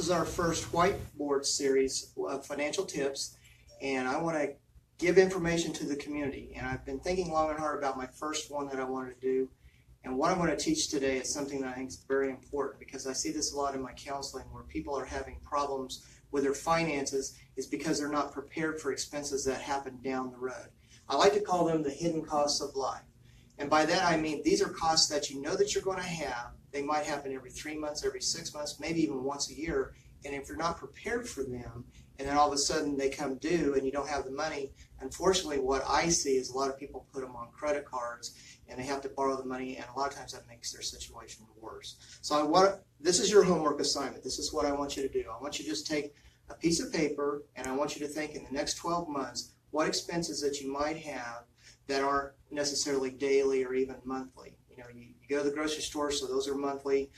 is our first whiteboard series of financial tips, and I want to give information to the community. And I've been thinking long and hard about my first one that I wanted to do. And what I'm going to teach today is something that I think is very important, because I see this a lot in my counseling where people are having problems with their finances is because they're not prepared for expenses that happen down the road. I like to call them the hidden costs of life. And by that I mean these are costs that you know that you're going to have. They might happen every 3 months, every 6 months, maybe even once a year. And if you're not prepared for them, and then all of a sudden they come due and you don't have the money, unfortunately what I see is a lot of people put them on credit cards and they have to borrow the money, and a lot of times that makes their situation worse. So this is your homework assignment. This is what I want you to do. I want you to just take a piece of paper and I want you to think in the next 12 months what expenses that you might have that aren't necessarily daily or even monthly. You know, you go to the grocery store, so those are monthly.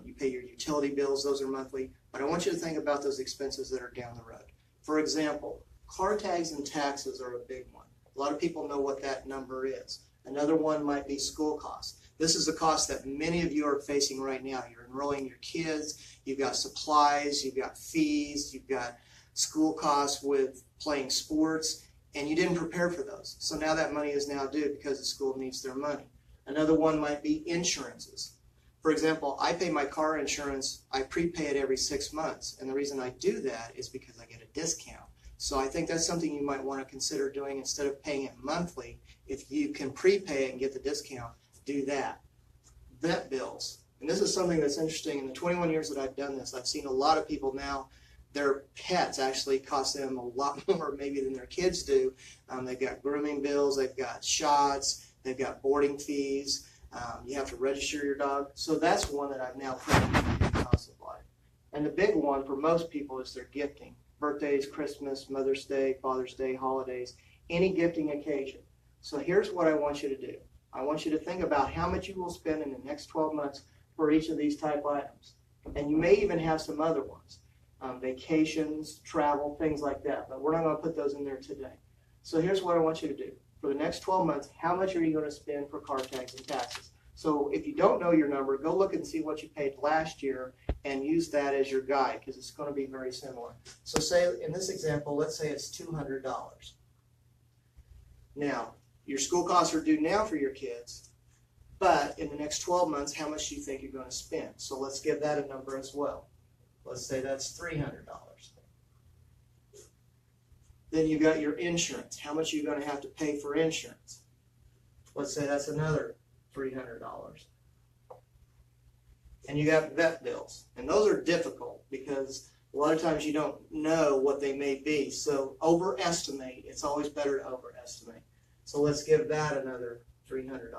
You pay your utility bills, those are monthly. But I want you to think about those expenses that are down the road. For example, car tags and taxes are a big one. A lot of people know what that number is. Another one might be school costs. This is a cost that many of you are facing right now. You're enrolling your kids, you've got supplies, you've got fees, you've got school costs with playing sports, and you didn't prepare for those. So now that money is now due because the school needs their money. Another one might be insurances. For example, I pay my car insurance, I prepay it every 6 months. And the reason I do that is because I get a discount. So I think that's something you might want to consider doing instead of paying it monthly. If you can prepay it and get the discount, do that. Vet bills. And this is something that's interesting. In the 21 years that I've done this, I've seen a lot of people now, their pets actually cost them a lot more maybe than their kids do. They've got grooming bills, they've got shots, they've got boarding fees. You have to register your dog. So that's one that I've now put in the cost of life. And the big one for most people is their gifting. Birthdays, Christmas, Mother's Day, Father's Day, holidays, any gifting occasion. So here's what I want you to do. I want you to think about how much you will spend in the next 12 months for each of these type items. And you may even have some other ones. Vacations, travel, things like that. But we're not going to put those in there today. So here's what I want you to do. For the next 12 months, how much are you going to spend for car tags and taxes? So if you don't know your number, go look and see what you paid last year and use that as your guide, because it's going to be very similar. So say in this example, let's say it's $200. Now, your school costs are due now for your kids, but in the next 12 months, how much do you think you're going to spend? So let's give that a number as well. Let's say that's $300. Then you got your insurance. How much are you going to have to pay for insurance? Let's say that's another $300. And you got vet bills. And those are difficult because a lot of times you don't know what they may be. So overestimate. It's always better to overestimate. So let's give that another $300.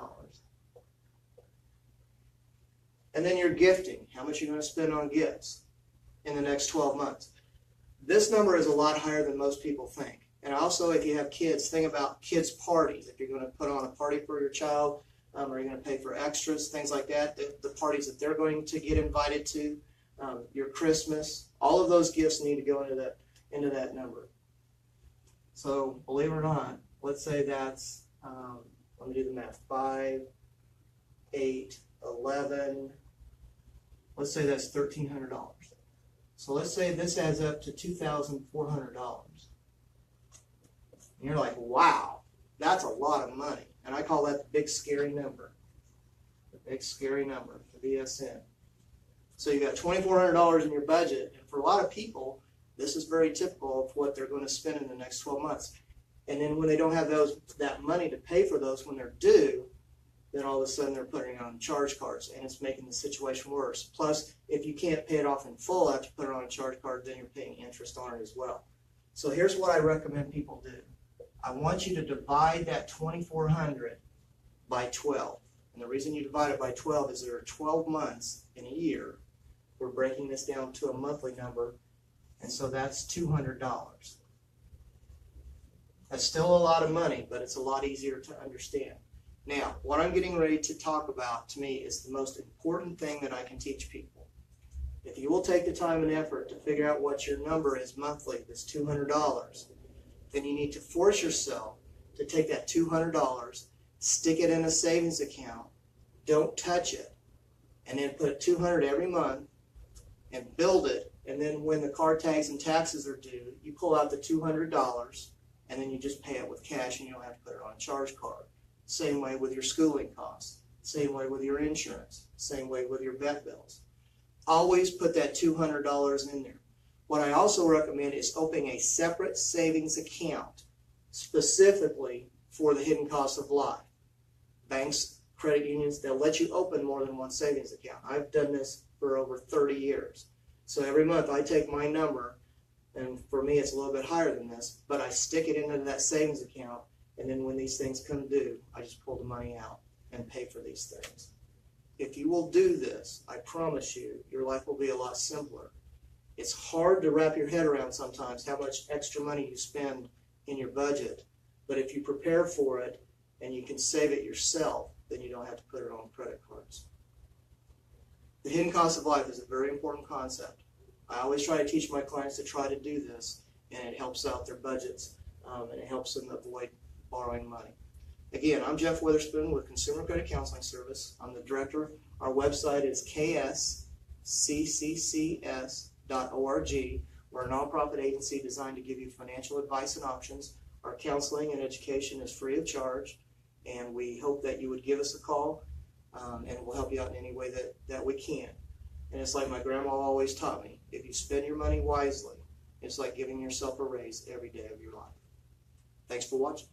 And then your gifting. How much are you going to spend on gifts in the next 12 months? This number is a lot higher than most people think. And also, if you have kids, think about kids' parties. If you're going to put on a party for your child, or you're going to pay for extras, things like that, the parties that they're going to get invited to, your Christmas, all of those gifts need to go into that number. So, believe it or not, let's say that's, let me do the math, 5, 8, 11, let's say that's $1,300. So let's say this adds up to $2,400. And you're like, wow, that's a lot of money. And I call that the big scary number. The big scary number, the BSN. So you got $2,400 in your budget. And for a lot of people, this is very typical of what they're going to spend in the next 12 months. And then when they don't have that money to pay for those when they're due, then all of a sudden they're putting it on charge cards, and it's making the situation worse. Plus, if you can't pay it off in full after you put it on a charge card, then you're paying interest on it as well. So here's what I recommend people do. I want you to divide that $2,400 by 12. And the reason you divide it by 12 is there are 12 months in a year. We're breaking this down to a monthly number, and so that's $200. That's still a lot of money, but it's a lot easier to understand. Now, what I'm getting ready to talk about, to me, is the most important thing that I can teach people. If you will take the time and effort to figure out what your number is monthly, this $200, then you need to force yourself to take that $200, stick it in a savings account, don't touch it, and then put $200 every month and build it And then when the car tags and taxes are due, you pull out the $200 and then you just pay it with cash and you don't have to put it on a charge card. Same way with your schooling costs. Same way with your insurance. Same way with your vet bills. Always put that $200 in there. What I also recommend is opening a separate savings account specifically for the hidden costs of life. Banks, credit unions, they'll let you open more than one savings account. I've done this for over 30 years. So every month I take my number, and for me it's a little bit higher than this, but I stick it into that savings account, and then when these things come due, I just pull the money out and pay for these things. If you will do this, I promise you, your life will be a lot simpler. It's hard to wrap your head around sometimes how much extra money you spend in your budget, but if you prepare for it and you can save it yourself, then you don't have to put it on credit cards. The hidden cost of life is a very important concept. I always try to teach my clients to try to do this, and it helps out their budgets, and it helps them avoid borrowing money. Again, I'm Jeff Witherspoon with Consumer Credit Counseling Service. I'm the director. Our website is kscccs.org. We're a nonprofit agency designed to give you financial advice and options. Our counseling and education is free of charge, and we hope that you would give us a call, and we'll help you out in any way that we can. And it's like my grandma always taught me, if you spend your money wisely, it's like giving yourself a raise every day of your life. Thanks for watching.